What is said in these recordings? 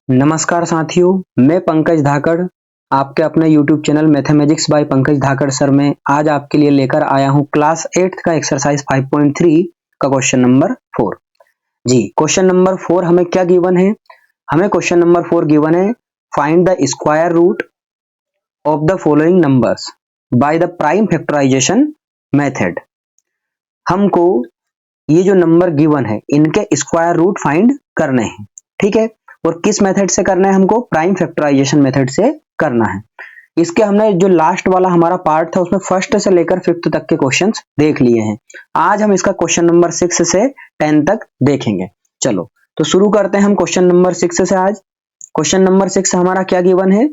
नमस्कार साथियों, मैं पंकज धाकड़ आपके अपने YouTube channel mathematics bye Pankaj धाकड़ सर में आज आपके लिए लेकर आया हूं क्लास 8 का एक्सरसाइज 5.3 का क्वेश्चन नंबर 4। जी, क्वेश्चन नंबर 4 हमें क्या गिवन है? हमें क्वेश्चन नंबर 4 गिवन है, find the square root of the following numbers by the prime factorisation method. हमको ये जो नंबर गिवन है इनके स्क्वायर रूट फाइंड करने हैं, ठीक है। और किस मेथड से करना है? हमको प्राइम फैक्टराइजेशन मेथड से करना है। इसके हमने जो लास्ट वाला हमारा पार्ट था उसमें फर्स्ट से लेकर 5th तक के क्वेश्चंस देख लिए हैं। आज हम इसका क्वेश्चन नंबर 6 से 10 तक देखेंगे। चलो तो शुरू करते हैं हम क्वेश्चन नंबर 6 से। आज क्वेश्चन नंबर 6 हमारा क्या गिवन है?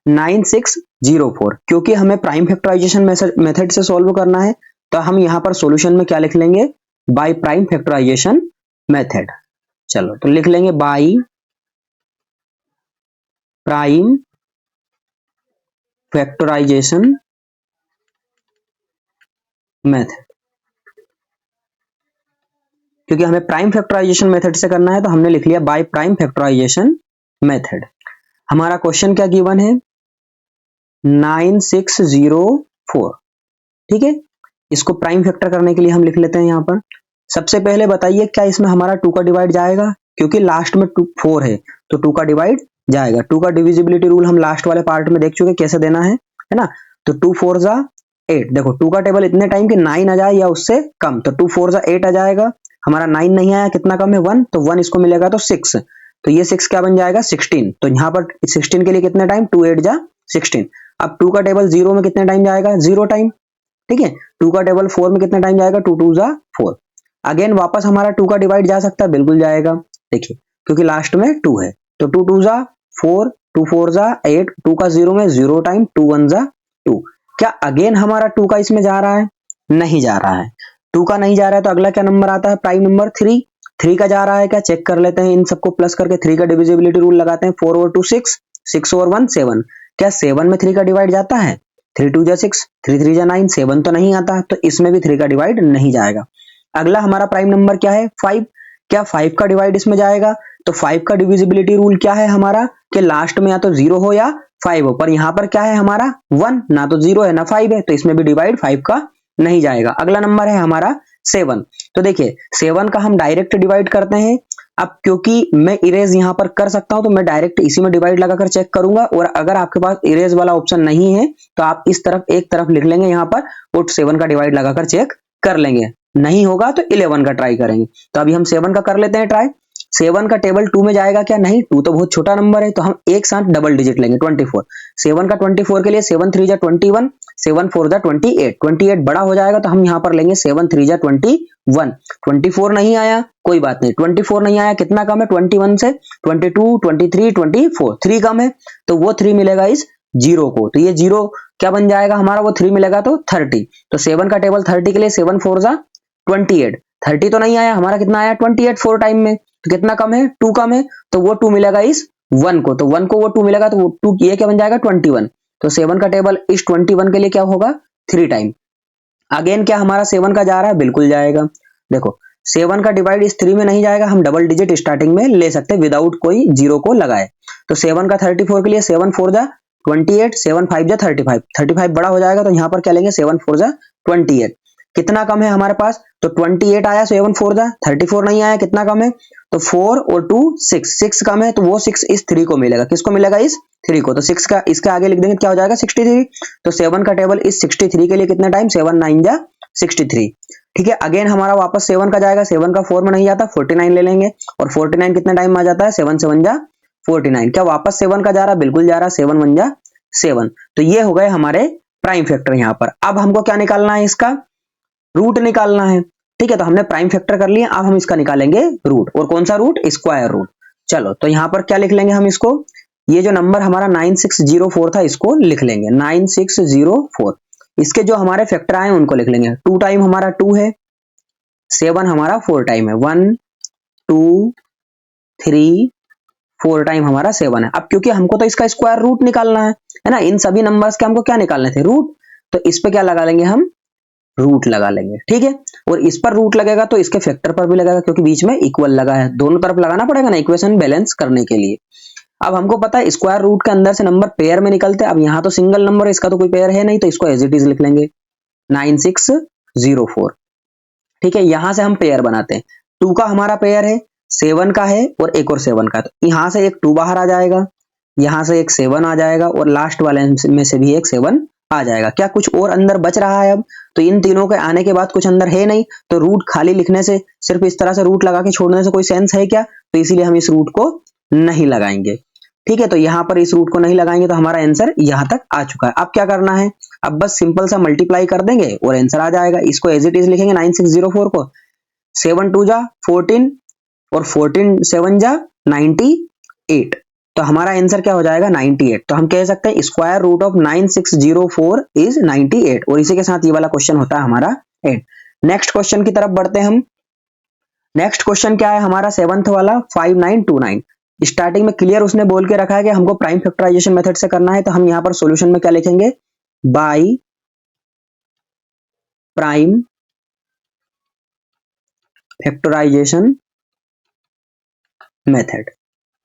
9604। क्योंकि हमें प्राइम फैक्टराइजेशन मेथड से सॉल्व करना है तो हम यहाँ पर सॉल्यूशन में क्या लिख लेंगे? By prime factorisation method. चलो तो लिख लेंगे बाय प्राइम फैक्टराइजेशन मेथड। क्योंकि हमें प्राइम फैक्टराइजेशन मेथड से करना है तो हमने लिख लिया बाय प्राइम फैक्टराइजेशन मेथड। हमारा क्वेश्चन क्या गिवन है? 9604, ठीक है। इसको प्राइम फैक्टर करने के लिए हम लिख लेते हैं यहाँ पर। सबसे पहले बताइए क्या इसमें हमारा 2 का डिवाइड जाएगा? क्योंकि लास्ट में 4 है तो 2 का डिवाइड जाएगा। 2 का डिविजिबिलिटी रूल हम लास्ट वाले पार्ट में देख चुके कैसे देना है ना। तो 2 4 जा 8। देखो 2 का टेबल इतने टाइम कि 9 आ जाए या उससे कम, तो 2 4 जा 8 आ जाएगा। हमारा 9 नहीं आया, कितना कम है? 1, तो 1 इसको मिलेगा तो 6, तो ये 6 क्या बन जाएगा? 16। तो यहाँ पर 16 के लिए कितने टाइम? 2 8 जा 16। अब 2 का टेबल 0 में कितने टाइम जाएगा? 0 टाइम, ठीक है। 2 का टेबल 4 में कितने टाइम जाएगा? 2 2 जा 4। अगेन वापस हमारा 2 का डिवाइड जा सकता है, बिल्कुल जाएगा। देखिए क्योंकि लास्ट में 2 है तो 2 2 जा 4, 2 4 जा 8, 2 का 0 में 0 टाइम, 2 1 जा 2। क्या अगेन हमारा 2 का इसमें जा रहा है? नहीं जा रहा है। 2 का नहीं जा रहा है तो अगला क्या नंबर आता है? Prime number 3। 3 का जा रहा है क्या? चेक कर लेते हैं, इन सबको प्लस करके 3 का डिविजिबिलिटी रूल लगाते हैं। 4 और 2 6, 6 और 1 7। क्या 7 में 3 का डिवाइड जाता है? 3 2 जा 6, 3 3 जा 9, 7 तो नहीं आता, तो इसमें भी 3 का डिवाइड नहीं जाएगा। अगला हमारा प्राइम नंबर क्या है? 5। क्या 5 का डिवाइड इसमें जाएगा? तो 5 का डिविजिबिलिटी रूल क्या है हमारा कि लास्ट में या तो 0 हो या 5 हो, पर यहाँ पर क्या है हमारा? 1, ना तो 0 है ना 5 है, तो इसमें भी डिवाइड 5 का नहीं जाएगा। अगला नंबर है हमारा 7। तो देखिए 7 का हम डायरेक्ट डिवाइड करते हैं। अब क्योंकि मैं इरेज यहाँ पर कर सकता हूं तो मैं डायरेक्ट इसी में डिवाइड लगाकर चेक करूंगा, और अगर आपके पास इरेज वाला ऑप्शन नहीं है तो आप इस तरफ एक तरफ लिख लेंगे यहाँ पर और 7 का डिवाइड लगाकर चेक कर लेंगे। नहीं होगा तो 11 का ट्राई करेंगे। तो अभी हम 7 का कर लेते हैं ट्राई। 7 का टेबल 2 में जाएगा क्या? नहीं, 2 तो बहुत छोटा नंबर है, तो हम एक साथ डबल डिजिट लेंगे 24। 7 का 24 के लिए 7 3 जा 21, 7 4 जा 28। 28 बड़ा हो जाएगा तो हम यहाँ पर लेंगे 7 3 जा 21। 24 नहीं आया, कोई बात नहीं। 24 नहीं आया, कितना कम है? 21 से 22 23 24, 3 कम है तो वो 3 मिलेगा इस 0 को। तो ये 0 क्या बन जाएगा हमारा? वो 3 मिलेगा तो 30। तो 7 का टेबल 30 के लिए 7 4 जा 28। 30 तो नहीं आया हमारा, कितना आया? 28 4 टाइम में, तो कितना कम है? 2 कम है, तो वो 2 मिलेगा इस 1 को। तो 1 को वो 2 मिलेगा तो वो 2 ये क्या बन जाएगा? 21। तो 7 का टेबल इस 21 के लिए क्या होगा? 3 टाइम। अगेन क्या हमारा 7 का जा रहा है? बिल्कुल जाएगा। देखो 7 का डिवाइड इस 3 में नहीं जाएगा, हम डबल डिजिट स्टार्टिंग में ले सकते हैं विदाउट कोई 0 को लगाए। तो 7 का 34 के लिए 7 4 जा 28, 7 5 जा 35। 35 बड़ा हो जाएगा तो यहाँ पर क्या लेंगे? 7 4 जा 28। कितना कम है हमारे पास? तो 28 आया, 7 4 जा 34 नहीं आया, कितना कम है? तो 4 और 2 6, 6 कम है तो वो 6 इस 3 को मिलेगा। किसको मिलेगा? इस 3 को। तो 6 का इसके आगे लिख देंगे, क्या हो जाएगा? 63। तो 7 का टेबल इस 63 के लिए कितना टाइम? 7 9 जा 63, ठीक है। अगेन हमारा वापस 7 का जाएगा, 7 का 4 में नहीं जाता, 49 ले लेंगे, और 49 कितना टाइम में आ जाता है? 7 7 जा 49। क्या वापस 7 का जा रहा? बिल्कुल जा रहा, 7 1 जा 7। तो ये हो गए हमारे प्राइम फैक्टर यहाँ पर। अब हमको क्या निकालना है? इसका रूट निकालना है, ठीक है। तो हमने प्राइम फैक्टर कर लिया, अब हम इसका निकालेंगे रूट। और कौन सा रूट? Square root. चलो तो यहाँ पर क्या लिख लेंगे हम इसको? ये जो नंबर हमारा 9604 था इसको लिख लेंगे 9604। इसके जो हमारे फैक्टर आए उनको लिख लेंगे। 2 टाइम हमारा 2 है, 7 हमारा 4 टाइम है, 1 2 3 4 टाइम हमारा 7 है। अब क्योंकि हमको तो इसका स्क्वायर रूट निकालना है ना, इन सभी नंबर्स के हमको क्या निकालने थे? रूट। तो इस पे क्या लगा लेंगे हम? रूट लगा लेंगे, ठीक है। और इस पर रूट लगेगा तो इसके फैक्टर पर भी लगेगा, क्योंकि बीच में इक्वल लगा है, दोनों तरफ लगाना पड़ेगा ना इक्वेशन बैलेंस करने के लिए। अब हमको पता है स्क्वायर रूट के अंदर से नंबर पेयर में निकलते हैं। अब यहाँ तो सिंगल नंबर है, इसका तो कोई पेयर है नहीं, तो इसको एज इट इज लिख लेंगे 9604। ठीक है, यहां से हम पेयर बनाते हैं। 2 का हमारा पेयर है, 7 का है और एक और 7 का। तो यहां से एक 2 बाहर आ जाएगा, यहां से एक 7 आ जाएगा और लास्ट वाले में से भी एक 7 आ जाएगा। क्या कुछ और अंदर बच रहा है? अब तो इन तीनों के आने के बाद कुछ अंदर है नहीं, तो रूट खाली लिखने से, सिर्फ इस तरह से रूट लगा के छोड़ने से कोई सेंस है क्या? तो इसीलिए हम इस रूट को नहीं लगाएंगे। ठीक है, तो यहां पर इस रूट को नहीं लगाएंगे, तो हमारा आंसर यहां तक आ चुका है। अब क्या करना है? अब बस सिंपल सा मल्टीप्लाई कर देंगे और आंसर आ जाएगा। इसको एज इट इज लिखेंगे 9604 को। 7 2 जा 14 और 14 7 जा 98। तो हमारा आंसर क्या हो जाएगा? 98। तो हम कह सकते हैं स्क्वायर रूट ऑफ 9604 इज 98। और इसी के साथ ये वाला क्वेश्चन होता है हमारा एंड। नेक्स्ट क्वेश्चन की तरफ बढ़ते हैं हम। नेक्स्ट क्वेश्चन क्या है हमारा? 7th वाला 5929। स्टार्टिंग में क्लियर उसने बोल के रखा है कि हमको प्राइम फैक्टराइजेशन मेथड से करना है। तो हम यहां पर सॉल्यूशन में क्या लिखेंगे? By prime factorisation method.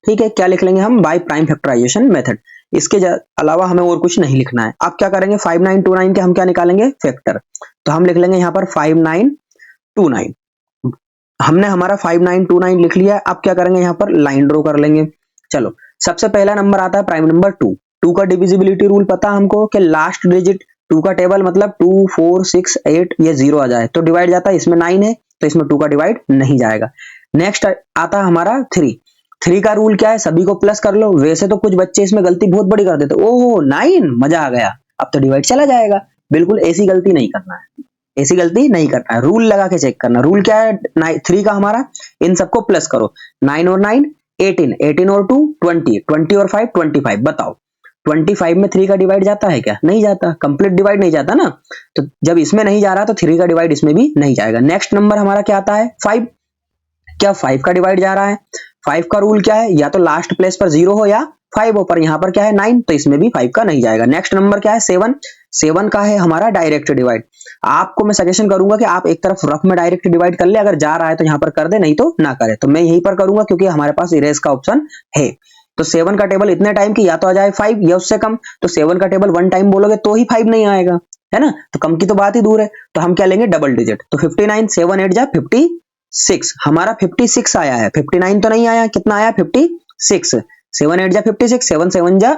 ठीक है, क्या लिख लेंगे हम? By prime factorisation method. इसके अलावा हमें और कुछ नहीं लिखना है। अब क्या करेंगे? 5929 के हम क्या निकालेंगे? फैक्टर। तो हम लिख लेंगे यहां पर 5929। हमने हमारा 5929 लिख लिया है। अब क्या करेंगे? यहां पर लाइन ड्रॉ कर लेंगे। चलो, सबसे पहला नंबर आता है प्राइम नंबर 2। 2 का डिविजिबिलिटी रूल पता हमको कि लास्ट डिजिट 2 का टेबल मतलब 2 4 6 8 ये 0 आ जाए तो डिवाइड जाता है। इसमें 9 है तो इसमें 2 का डिवाइड नहीं जाएगा। नेक्स्ट आता है हमारा 3। 3 का रूल क्या है? सभी को प्लस कर लो। वैसे तो कुछ बच्चे इसमें गलती बहुत बड़ी कर देते, ओहो 9 मजा आ गया, अब तो डिवाइड चला जाएगा। बिल्कुल ऐसी गलती नहीं करना है, ऐसी गलती नहीं करना है। रूल लगा के चेक करना। रूल क्या है? 3 का हमारा, इन सबको प्लस करो। 9 और 9 18, 18 और 2 20, 20 और 5 25। बताओ 25 में 3 का डिवाइड जाता है क्या? नहीं जाता, कंप्लीट डिवाइड नहीं जाता ना। तो जब इसमें नहीं जा रहा तो 3 का डिवाइड इसमें भी नहीं जाएगा। नेक्स्ट नंबर हमारा क्या आता है? 5। क्या 5 का डिवाइड जा रहा है? 5 का रूल क्या है? या तो लास्ट प्लेस पर 0 हो या 5 हो, पर यहां पर क्या है? 9, तो इसमें भी 5 का नहीं जाएगा। नेक्स्ट नंबर क्या है? 7। 7 का है हमारा डायरेक्ट डिवाइड। आपको मैं सजेशन करूंगा कि आप एक तरफ रफ में डायरेक्ट डिवाइड कर ले, अगर जा रहा है तो यहां पर कर दे, नहीं तो ना करे। तो मैं यहीं पर करूंगा क्योंकि हमारे पास इरेज का ऑप्शन है। तो 7 का टेबल इतने टाइम की या तो आ जाए 5 या उससे कम। तो 7 का टेबल 1 टाइम बोलोगे तो ही 5 नहीं आएगा, है ना। तो कम की तो बात ही दूर है। तो हम क्या लेंगे? Double digit. तो 59 7 8 जा 56। हमारा 56 आया है, 59 तो नहीं आया। कितना आया? 56। 7 8 जा 56, 7 7 जा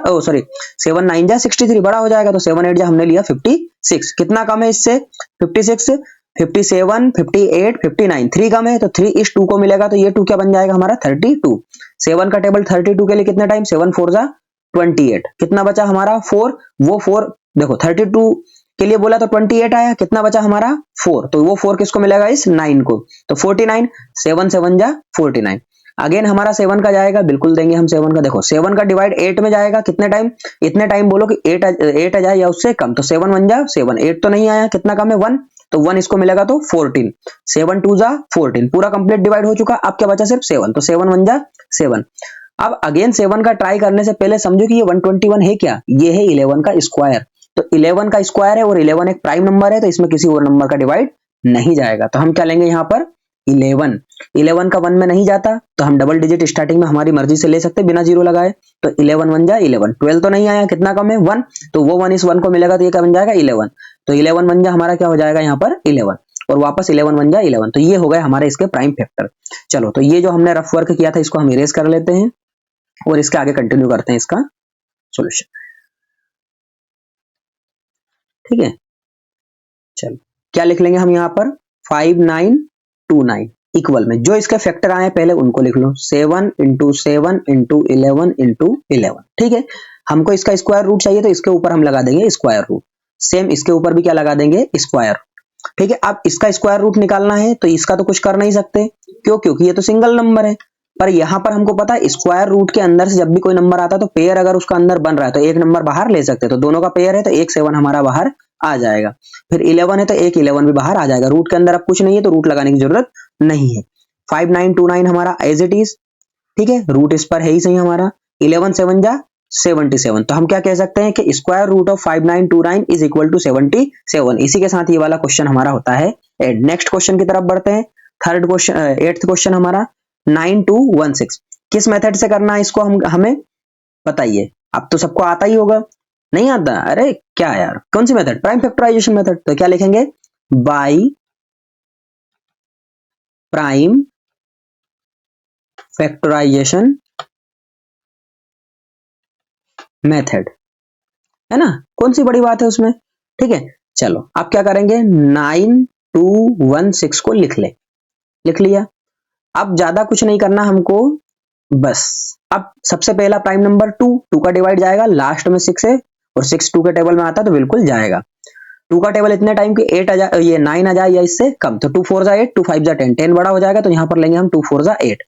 7 9 जा 63, बड़ा हो जाएगा। तो 7 8 जा हमने लिया 56। कितना कम है इससे? 56, 57, 58, 59। 3 कम है तो 3 इस 2 को मिलेगा। तो ये 2 क्या बन जाएगा हमारा? 32। 7 का टेबल 32 के लिए कितना टाइम? 7 4 जा 28। कितना बचा हमारा? 4। वो 4 देखो 32 के लिए बोला तो 28 आया। कितना बचा हमारा? 4। तो वो 4 किसको मिलेगा? इस 9 को। तो 49। 7 7 जा 49। अगेन हमारा 7 का जाएगा, बिल्कुल देंगे हम 7 का। देखो 7 का डिवाइड 8 में जाएगा। कितने टाइम? इतने टाइम बोलो कि 8 आ जाए या उससे कम। तो 7 1 जा 7, 8 तो नहीं आया। कितना कम है? 1। तो 1 इसको मिलेगा तो 14। 7 2 जा 14, पूरा कंप्लीट डिवाइड हो चुका। अब क्या बचा? सिर्फ 7। तो 7 1 जा 7। अब अगेन 7 का ट्राई करने से पहले समझो कि ये 121 है क्या? ये है 11 का स्क्वायर। तो 11 का स्क्वायर है और 11 एक प्राइम नंबर है, तो इसमें किसी और नंबर का डिवाइड नहीं जाएगा। तो हम क्या लेंगे यहाँ पर? 11। 11 का 1 में नहीं जाता तो हम डबल डिजिट स्टार्टिंग में हमारी मर्जी से ले सकते बिना 0 लगाए। तो 11 1 जा 11। 12 तो नहीं आया। कितना कम है? 1। तो वो 1 इस 1 को मिलेगा तो ये क्या बन जाएगा? 11। तो 11 1 जा हमारा क्या हो जाएगा यहाँ पर? 11। और वापस 11 1 जा 11। तो ये हो गए हमारे इसके प्राइम फैक्टर। चलो, तो ये जो हमने रफ वर्क किया था इसको हम इरेज कर लेते हैं और इसके आगे कंटिन्यू करते हैं इसका सोल्यूशन। ठीक है, चलो क्या लिख लेंगे हम यहाँ पर? 5929 इक्वल में जो इसके फैक्टर आए पहले उनको लिख लो। 7 इंटू 7 इंटू 11 इंटू 11। ठीक है, हमको इसका स्क्वायर रूट चाहिए तो इसके ऊपर हम लगा देंगे स्क्वायर रूट। सेम इसके ऊपर भी क्या लगा देंगे? स्क्वायर। ठीक है, अब इसका स्क्वायर रूट निकालना है तो इसका तो कुछ कर नहीं सकते। क्यों? क्योंकि ये तो सिंगल नंबर है। पर यहां पर हमको पता है स्क्वायर रूट के अंदर से जब भी कोई नंबर आता है तो पेयर अगर उसका अंदर बन रहा है तो एक नंबर बाहर ले सकते हैं। तो दोनों का पेयर है तो एक 7 हमारा बाहर आ जाएगा। फिर 11 है तो एक 11 भी बाहर आ जाएगा। रूट के अंदर अब कुछ नहीं है तो रूट लगाने की जरूरत नहीं है। 5929 हमारा एज इट इज। ठीक है, रूट इस पर है ही सही हमारा। 11 7 जा 77। तो हम क्या कह सकते हैं कि square root of 5929 is equal to 77। इसी के साथ ये वाला क्वेश्चन हमारा होता है एड। नेक्स्ट क्वेश्चन की तरफ बढ़ते हैं। थर्ड क्वेश्चन 8th क्वेश्चन हमारा 9216। किस मेथड से करना है इसको? हमें बताइए, अब तो सबको आता ही होगा, नहीं आता? अरे क्या यार, कौन सी मेथड? Prime factorisation method. तो क्या लिखेंगे? बाई प्राइम फैक्टराइजेशन मेथड, है ना? कौन सी बड़ी बात है उसमें? ठीक है, चलो अब क्या करेंगे, 9216 को लिख लिया। अब ज्यादा कुछ नहीं करना हमको, बस अब सबसे पहला प्राइम नंबर 2 का डिवाइड जाएगा, लास्ट में 6 है और 6 2 के टेबल में आता तो बिल्कुल जाएगा। 2 का टेबल इतने टाइम की 8 आ जाए, ये 9 आ जाए या इससे कम, तो 2 4 जा 8, 2 5 जा 10, 10 बड़ा हो जाएगा तो यहाँ पर लेंगे हम 2 4 जा 8,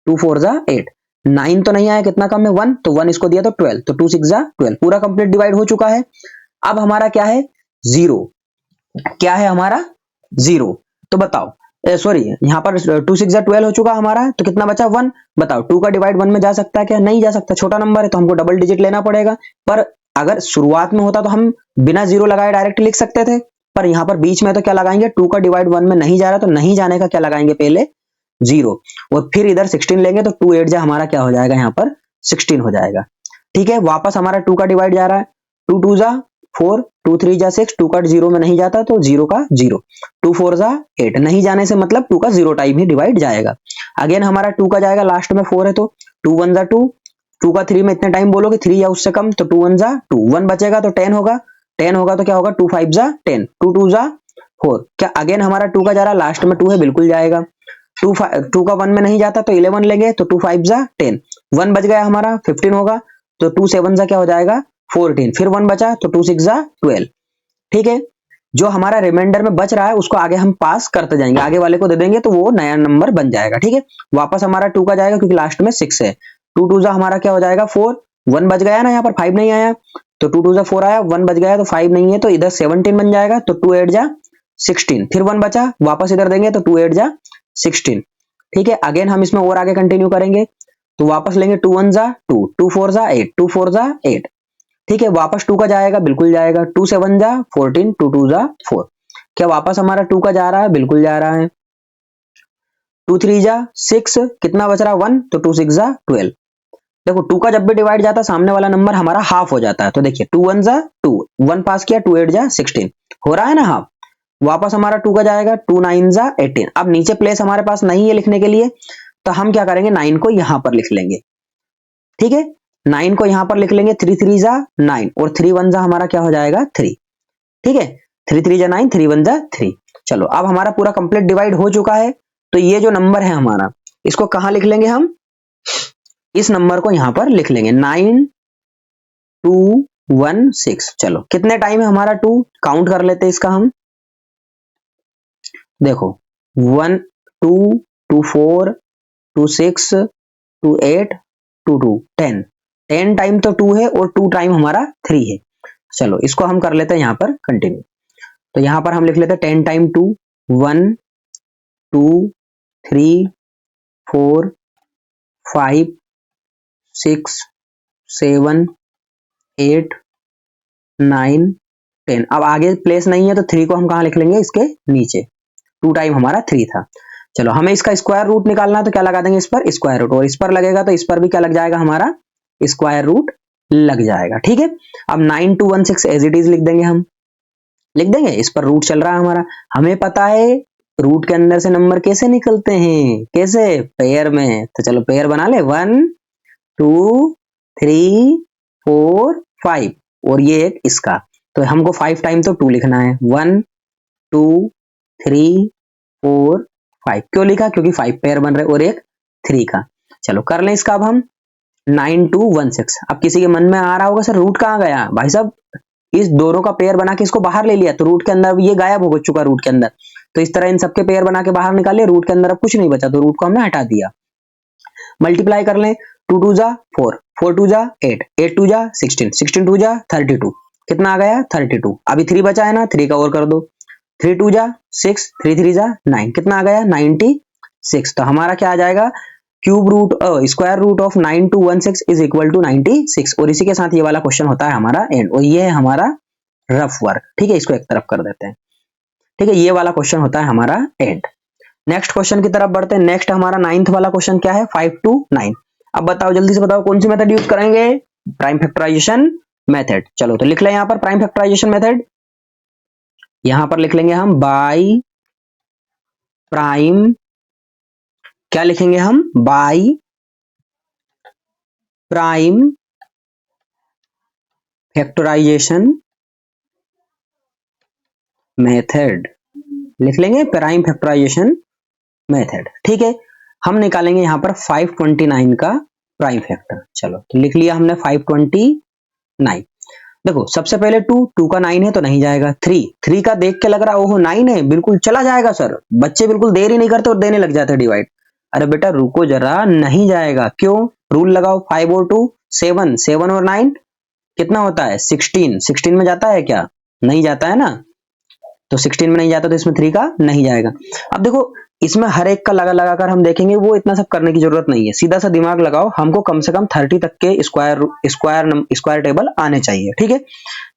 2 4 जा 8, 9 तो नहीं आया, कितना कम है 1, तो 1 इसको दिया तो 12, तो 2 6 जा 12, पूरा कंप्लीट डिवाइड हो चुका है। अब हमारा क्या है? जीरो। क्या है हमारा? जीरो। तो बताओ, सॉरी यहाँ पर 2 6 जा 12 हो चुका हमारा, तो कितना बचा? 1। बताओ 2 का डिवाइड 1 में जा सकता है क्या? नहीं जा सकता, छोटा नंबर है तो हमको डबल डिजिट लेना पड़ेगा। पर अगर शुरुआत में होता तो हम बिना जीरो लगाए डायरेक्ट लिख सकते थे, पर यहाँ पर बीच में तो क्या लगाएंगे? 2 का डिवाइड 1 में नहीं जा रहा, तो नहीं जाने का क्या लगाएंगे? पहले जीरो, और फिर इधर 16 लेंगे तो 2 8 जा हमारा क्या हो जाएगा? यहाँ पर 16 हो जाएगा। ठीक है, वापस हमारा 2 का डिवाइड जा रहा है, 2 2 जा 4, 2 3 जा 6, 2 का जीरो में नहीं जाता तो जीरो का जीरो, 2 4 जा 8, नहीं जाने से मतलब 2 का जीरो टाइम ही डिवाइड जाएगा। अगेन हमारा 2 का जाएगा, लास्ट में 4 है तो 2 1 जा 2, 2 का 3 में इतने टाइम बोलोगे 3 या उससे कम, तो 2 1 जा 2, 1 बचेगा तो 10 होगा, 10 होगा तो क्या होगा? 2 5 जा 10, 2 2 जा 4, क्या अगेन हमारा 2 का जा रहा, लास्ट में 2 है, बिल्कुल जाएगा। 2 का 1 में नहीं जाता तो 11 लेंगे, तो 2 5 जा 10, 1 बच गया हमारा, 15 होगा, तो 2 7 जा क्या हो जाएगा? 14, फिर 1 बचा तो 2 6 जा 12। ठीक है, जो हमारा रिमाइंडर में बच रहा है उसको आगे हम पास करते जाएंगे, आगे वाले को दे देंगे तो वो नया नंबर बन जाएगा। ठीक है, वापस हमारा 2 का जाएगा क्योंकि लास्ट में 6 है, 2 2 जा हमारा क्या हो जाएगा? 4, 1 बच गया ना, यहाँ पर 5 नहीं आया, तो 2 2 जा 4 आया, 1 बच गया तो 5 नहीं है, तो इधर 17 बन जाएगा, तो 2 8 जा 16, फिर 1 बचा, वापस इधर देंगे तो 2 8 जा 16। ठीक है, अगेन हम इसमें और आगे कंटिन्यू करेंगे, तो वापस लेंगे 2 1 जा 2, 2 4 जा 8, 2 4 जा 8। ठीक है, वापस 2 का जाएगा, बिल्कुल जाएगा, 2 7 जा 14, 2 2 जा 4, क्या वापस हमारा 2 का जा रहा है? बिल्कुल जा रहा है। 2 3 जा 6, कितना बच रहा? 1, तो 2 6 जा 12। देखो 2 का जब भी डिवाइड जाता है सामने वाला नंबर हमारा हाफ हो जाता है, तो देखिए 2 1 जा 2, 1 पास किया, 2 8 जा 16, हो रहा है ना हाफ। वापस हमारा 2 का जाएगा, 2 9 जा 18। अब नीचे प्लेस हमारे पास नहीं है लिखने के लिए, तो हम क्या करेंगे? 9 को यहां पर लिख लेंगे। ठीक है, 9 को यहां पर लिख लेंगे, 3 3 जा 9 और 3 1 जा हमारा क्या हो जाएगा? 3। ठीक है, 3 3 जा 9, 3 1 जा 3। चलो अब हमारा पूरा कंप्लीट डिवाइड हो चुका है, तो ये जो नंबर है हमारा, इसको कहां लिख लेंगे हम? इस नंबर को यहां पर लिख लेंगे, 9216। चलो कितने टाइम है हमारा? 2 काउंट कर लेते हैं इसका हम, देखो 1 2 2 4 2 6 2 8 2 2 10, 10 टाइम तो 2 है और 2 टाइम हमारा 3 है। चलो इसको हम कर लेते हैं यहाँ पर कंटिन्यू, तो यहाँ पर हम लिख लेते हैं 10 टाइम 2, 1 2 3 4 5 6 7 8 9 10। अब आगे प्लेस नहीं है तो 3 को हम कहाँ लिख लेंगे? इसके नीचे, 2 टाइम हमारा 3 था। चलो हमें इसका स्क्वायर रूट निकालना है, तो क्या लगा देंगे इस पर? स्क्वायर रूट, और इस पर लगेगा तो इस पर भी क्या लग जाएगा? हमारा स्क्वायर रूट लग जाएगा। ठीक है, अब 9216 एज इट इज लिख देंगे, हम लिख देंगे, इस पर रूट चल रहा है हमारा, हमें पता है रूट के अंदर से नंबर कैसे निकलते हैं, कैसे? पेयर में। तो चलो पेयर बना ले, 1 2 3 4 5, और ये एक इसका, तो हमको 5 टाइम तो 2 लिखना है, 1 2 3 4 5। क्यों लिखा? क्योंकि 5 पेयर बन रहे और एक 3 का। चलो कर लें इसका अब हम, 9216। अब किसी के मन में आ रहा होगा सर रूट कहाँ गया? भाई साहब इस दोनों का पेयर बना के इसको बाहर ले लिया तो रूट के अंदर ये गायब हो चुका रूट के अंदर, तो इस तरह इन सबके पेयर बना के बाहर निकाले, रूट के अंदर अब कुछ नहीं बचा, तो रूट को हमने हटा दिया। मल्टीप्लाई कर लें, 2 2 जा 4, 4 2 जा 8, 8 2 जा 16, 16 2 जा 32, कितना आ गया? 32। अभी 3 बचा है ना, 3 का और कर दो, 3 2 जा 6, 3 3 जा 9, कितना आ गया? 96। तो हमारा क्या आ जाएगा? Cube root square root of 9216 is equal to 96। और इसी के साथ ये वाला क्वेश्चन होता है हमारा एंड, और ये है हमारा रफ वर्क। ठीक है, इसको एक तरफ कर देते हैं। ठीक है, ये वाला क्वेश्चन होता है हमारा एंड। नेक्स्ट क्वेश्चन की तरफ बढ़ते हैं। नेक्स्ट हमारा 9th वाला क्वेश्चन क्या है? 5 to 9। अब बताओ, जल्दी से बताओ कौन सी मेथड यूज करेंगे? Prime factorisation method. चलो तो लिख लें यहां पर प्राइम फैक्टराइजेशन मेथड, यहां पर लिख लेंगे हम बाय प्राइम, क्या लिखेंगे हम, बाय प्राइम फैक्टराइजेशन मेथड, लिख लेंगे प्राइम फैक्टराइजेशन मेथड। ठीक है, हम निकालेंगे यहां पर 529 का प्राइम फैक्टर। चलो तो लिख लिया हमने 529। देखो सबसे पहले टू का 9 है तो नहीं जाएगा, थ्री का देख के लग रहा ओहो 9 है, बिल्कुल चला जाएगा सर, बच्चे बिल्कुल देर ही नहीं करते और देने लग जाते डिवाइड। अरे बेटा रुको जरा, नहीं जाएगा, क्यों, रूल लगाओ, 5 और 2 7, 7 और 9 कितना होता है 16, 16 में जाता है क्या, नहीं जाता है ना, तो 16 में नहीं जाता तो इसमें 3 का नहीं जाएगा। अब देखो इसमें हर एक का लगा लगाकर हम देखेंगे, वो इतना सब करने की जरूरत नहीं है, सीधा सा दिमाग लगाओ, हमको कम से कम 30 तक के स्क्वायर टेबल आने चाहिए। ठीक है,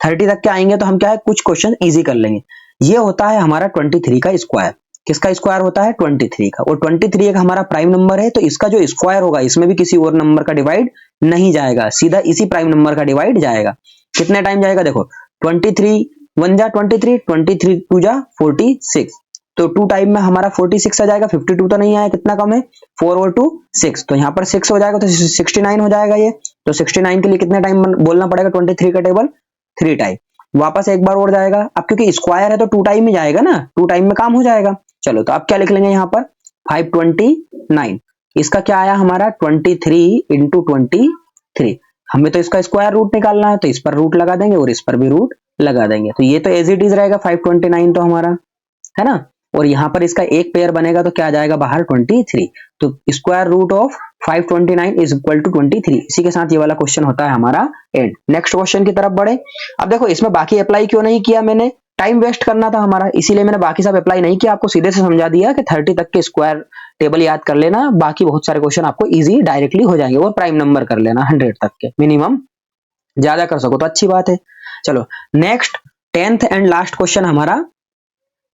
30 तक के आएंगे तो हम क्या है, कुछ क्वेश्चन इजी कर लेंगे। ये होता है हमारा 23 का स्क्वायर, किसका स्क्वायर होता है 23 का, और 23 एक हमारा प्राइम नंबर है, तो इसका जो स्क्वायर होगा इसमें भी किसी और नंबर का डिवाइड नहीं जाएगा, सीधा इसी प्राइम नंबर का डिवाइड जाएगा। कितने टाइम जाएगा, देखो 23 1 जा 23, 23 2 जा 46, तो 2 टाइम में हमारा 46 आ जाएगा, 52 तो नहीं आया, कितना कम है 4 और 2 6, तो यहाँ पर 6 हो जाएगा तो 69 हो जाएगा ये, तो 69 के लिए कितने टाइम बोलना पड़ेगा 23 का टेबल 3 टाइम, वापस एक बार और जाएगा, अब क्योंकि स्क्वायर है तो 2 टाइम में जाएगा ना, 2 टाइम में काम हो जाएगा। चलो तो अब क्या लिख लेंगे यहाँ पर 529, इसका क्या आया हमारा 23 इंटू 23, हमें तो इसका स्क्वायर रूट निकालना है, तो इस पर रूट लगा देंगे और इस पर भी रूट लगा देंगे, तो ये तो एज इट इज रहेगा 529 तो हमारा, है ना, और यहां पर इसका एक पेयर बनेगा तो क्या आ जाएगा बाहर 23, तो square root of 529 is equal to 23। इसी के साथ ये वाला क्वेश्चन होता है हमारा एंड। नेक्स्ट क्वेश्चन की तरफ बढ़े। अब देखो इसमें बाकी अप्लाई क्यों नहीं किया मैंने, टाइम वेस्ट करना था हमारा, इसीलिए मैंने बाकी सब अप्लाई नहीं किया, आपको सीधे से समझा दिया कि 30 तक के स्क्वायर टेबल याद कर लेना, बाकी बहुत सारे क्वेश्चन आपको इजी डायरेक्टली हो जाएंगे, और प्राइम नंबर कर लेना 100 तक के मिनिमम, ज्यादा कर सको तो अच्छी बात है। चलो next 10th and last question हमारा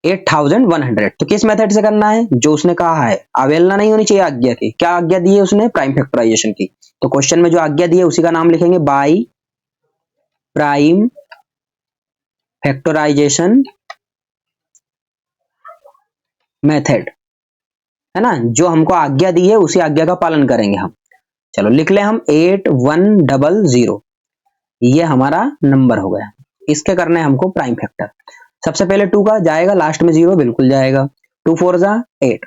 8100, तो किस मेथड से करना है, जो उसने कहा है, अवहेलना नहीं होनी चाहिए आज्ञा की, क्या आज्ञा दी है उसने, प्राइम फैक्टराइजेशन की, तो क्वेश्चन में जो आज्ञा दी है उसी का नाम लिखेंगे बाय प्राइम फैक्टराइजेशन मेथड, है ना, जो हमको आज्ञा दी है उसी आज्ञा का पालन करेंगे हम। चलो लिख ले हम 8100, ये हमारा नंबर हो गया, इसके करने हमको प्राइम फैक्टर। सबसे पहले 2 का जाएगा, लास्ट में 0 बिल्कुल जाएगा, 2 4 जा 8,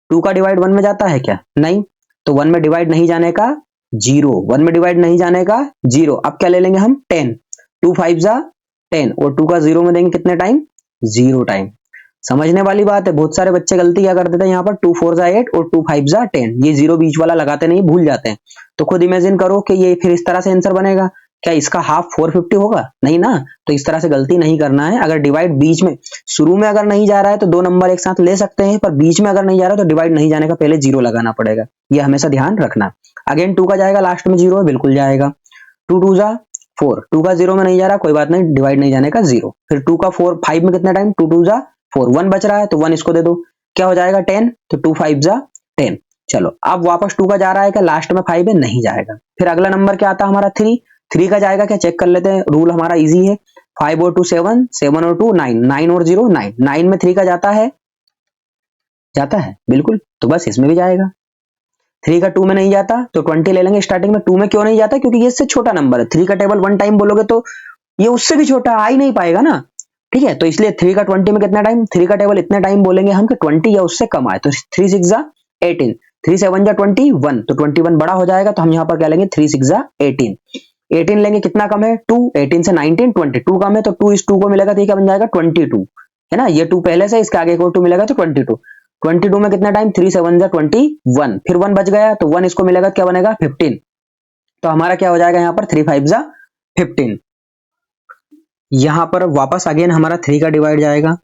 2 का डिवाइड 1 में जाता है क्या, नहीं, तो 1 में डिवाइड नहीं जाने का 0, 1 में डिवाइड नहीं जाने का 0, अब क्या ले लेंगे हम 10, 2 5 जा 10, और 2 का 0 में देंगे कितने टाइम 0 टाइम। समझने वाली बात है, बहुत सारे बच्चे गलती क्या कर देते हैं यहाँ पर 2 4 जा 8 और 2 5 जा 10, ये 0 बीच वाला लगाते नहीं, भूल जाते हैं, तो खुद इमेजिन करो कि ये फिर इस तरह से आंसर बनेगा, क्या इसका हाफ 450 होगा, नहीं ना, तो इस तरह से गलती नहीं करना है। अगर डिवाइड बीच में शुरू में अगर नहीं जा रहा है तो 2 नंबर एक साथ ले सकते हैं, पर बीच में अगर नहीं जा रहा तो डिवाइड नहीं जाने का पहले 0 लगाना पड़ेगा, ये हमेशा ध्यान रखना। अगेन 2 का जाएगा, लास्ट में 0 है, बिल्कुल जाएगा, 2 2 जा 4, 2 का 0 में नहीं जा रहा, कोई बात नहीं, डिवाइड नहीं जाने का 0, फिर 2 का 4 5 में कितना टाइम 2 2 जा 4, 1 बच रहा है तो 1 इसको दे दो, क्या हो जाएगा 10, तो 2 5 जा 10। चलो अब वापस 2 का जा रहा है क्या, लास्ट में 5 है, नहीं जाएगा, फिर अगला नंबर क्या आता है हमारा 3 का जाएगा क्या, चेक कर लेते हैं, रूल हमारा इजी है, 5 और 2 7, 7 और 2 9, 9 और 0 9, 9 में 3 का जाता है बिल्कुल, तो बस इसमें भी जाएगा। 3 का 2 में नहीं जाता तो 20 ले लेंगे स्टार्टिंग में, 2 में क्यों नहीं जाता, क्योंकि ये इससे छोटा नंबर है, 3 का टेबल 1 टाइम बोलोगे तो ये उससे भी छोटा आ ही नहीं पाएगा ना, ठीक है, तो इसलिए 3 का 20 में कितना टाइम, 3 का टेबल इतने टाइम बोलेंगे हम कि 20 या उससे कम आए, तो 3 6 जा 18, 3 7 जा 21, तो 21 बड़ा हो जाएगा, तो हम यहाँ पर क्या लेंगे 3 6 जा 18, 18 लेंगे, कितना कम है 2, 18 से 19 22 कम है, तो 2 इस 2 को मिलेगा तो क्या बन जाएगा 22, है ना, ये 2 पहले से, इसके आगे एक और 2 मिलेगा तो 22, 22 में कितना टाइम 3 7 जा 21, फिर 1 बच गया तो 1 इसको मिलेगा, क्या बनेगा 15, तो हमारा क्या हो जाएगा यहाँ पर 3 5 जा 15, यहां पर वापस अगेन हमारा 3 का डिवाइड जाएगा,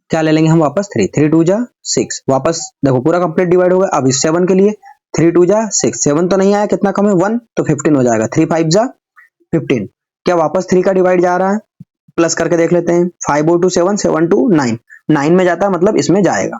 क्या ले लेंगे हम वापस 3, 3 2 जा 6, वापस देखो पूरा कंप्लीट डिवाइड होगा। अब इस 7 के लिए 3 2 जा 6, 7 तो नहीं आया, कितना कम है 1, तो 15 हो जाएगा, 3 5 जा 15, क्या वापस 3 का डिवाइड जा रहा है, प्लस करके देख लेते हैं, 5 और 2 7, 7 2 9, 9 में जाता है मतलब इसमें जाएगा,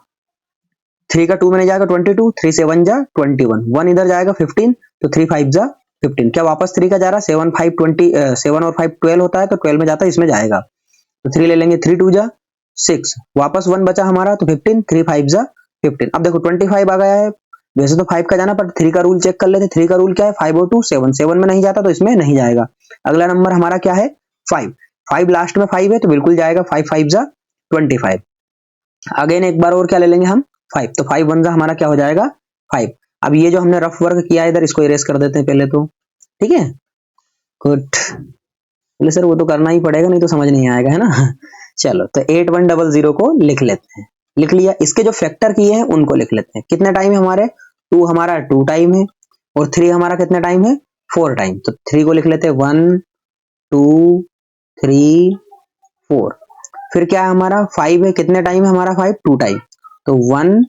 3 का 2 में नहीं जाएगा 22, 3 7 जा 21, 1 इधर जाएगा 15, तो 3 5 जा 15। क्या वापस 3 का जा रहा है? 7 5 20 7 और 5 12 होता है, तो 12 में जाता है, इसमें जाएगा, तो 3 ले लेंगे, 3 2 जा 6, वापस 1 बचा हमारा, तो 15, 3 5 जा 15। अब देखो 25 आ गया है, वैसे तो 5 का जाना, पर 3 का रूल चेक कर लेते। 3 का रूल क्या है? 5 और 2 7, 7 में नहीं जाता तो इसमें नहीं जाएगा। अगला नंबर हमारा क्या है? 5, 5 लास्ट में 5 है तो बिल्कुल जाएगा, 5 5 जा 25। अगेन एक बार और क्या ले लेंगे हम? 5, तो 5 1 जा हमारा क्या हो जाएगा? 5। अब ये जो हमने रफ वर्क किया है इधर, इसको इरेज कर देते हैं पहले तो, ठीक है, गुड। बोले सर वो तो करना ही पड़ेगा, नहीं तो समझ नहीं आएगा, है ना। चलो तो 8100 को लिख लेते हैं। लिख लिया। इसके जो फैक्टर किए हैं उनको लिख लेते हैं। कितने टाइम है हमारे? 2 हमारा 2 टाइम है, और 3 हमारा कितने टाइम है? 4 टाइम। तो 3 को लिख लेते हैं 1 2 3 4। फिर क्या है हमारा? 5 है, कितने टाइम है हमारा? 5 2 टाइम, तो 1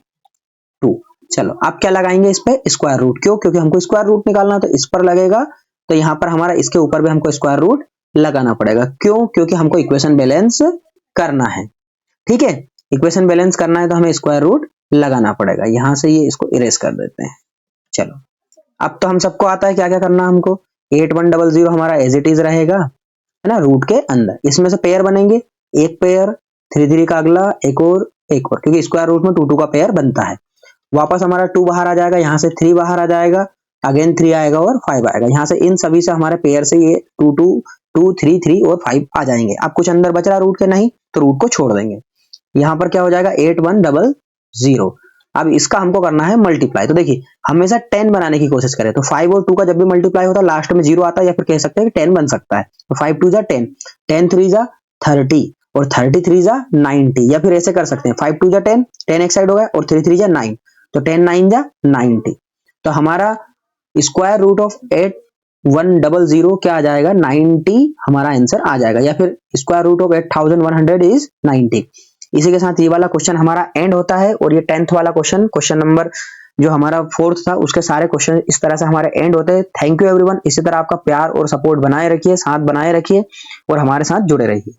2। चलो आप क्या लगाएंगे इस पे? Square root. क्यों? क्योंकि हमको स्क्वायर रूट निकालना, तो इस पर लगेगा, तो यहाँ पर हमारा इसके ऊपर भी हमको स्क्वायर रूट लगाना पड़ेगा। क्यों? क्योंकि हमको इक्वेशन बैलेंस करना है, ठीक है। इक्वेशन बैलेंस करना है तो हमें स्क्वायर रूट लगाना पड़ेगा। यहां से ये इसको इरेज कर देते हैं। चलो अब तो हम सबको आता है क्या क्या करना हमको। 8100 हमारा एज इट इज रहेगा, है ना, रूट के अंदर। इसमें से पेयर बनेंगे, एक पेयर, 3 3 का अगला, एक और, क्योंकि स्क्वायर रूट में 2 2 का पेयर बनता है। वापस हमारा 2 बाहर आ जाएगा, यहाँ से 3 बाहर आ जाएगा, अगेन 3 आएगा और 5 आएगा। यहाँ से इन सभी से हमारे पेयर से ये 2 2 2 3 3 और 5 आ जाएंगे। अब कुछ अंदर बच रहा रूट के? नहीं, तो रूट को छोड़ देंगे। यहाँ पर क्या हो जाएगा? 8100। अब इसका हमको करना है मल्टीप्लाई। तो देखिए हमेशा 10 बनाने की कोशिश करें, तो 5 और 2 का जब भी मल्टीप्लाई होता है लास्ट में 0 आता है, या फिर कह सकते हैं कि 10 बन सकता है। तो 5 2 जा 10, 10 3 जा 30, और 33 जा 90, या फिर ऐसे कर सकते हैं 5 2 जा 10, 10 एक साइड हो गया, और 3 3 जा 9, तो 10 9 जा 90। तो हमारा स्क्वायर रूट ऑफ 8100 क्या आ जाएगा? 90 हमारा आंसर आ जाएगा, या फिर स्क्वायर रूट ऑफ 8100 इज 90। इसी के साथ ये वाला क्वेश्चन हमारा एंड होता है, और ये 10th वाला क्वेश्चन नंबर जो हमारा 4th था, उसके सारे क्वेश्चन इस तरह से हमारे एंड होते हैं। Thank you everyone. इसी तरह आपका प्यार और सपोर्ट बनाए रखिए, साथ बनाए रखिए, और हमारे साथ जुड़े रहिए।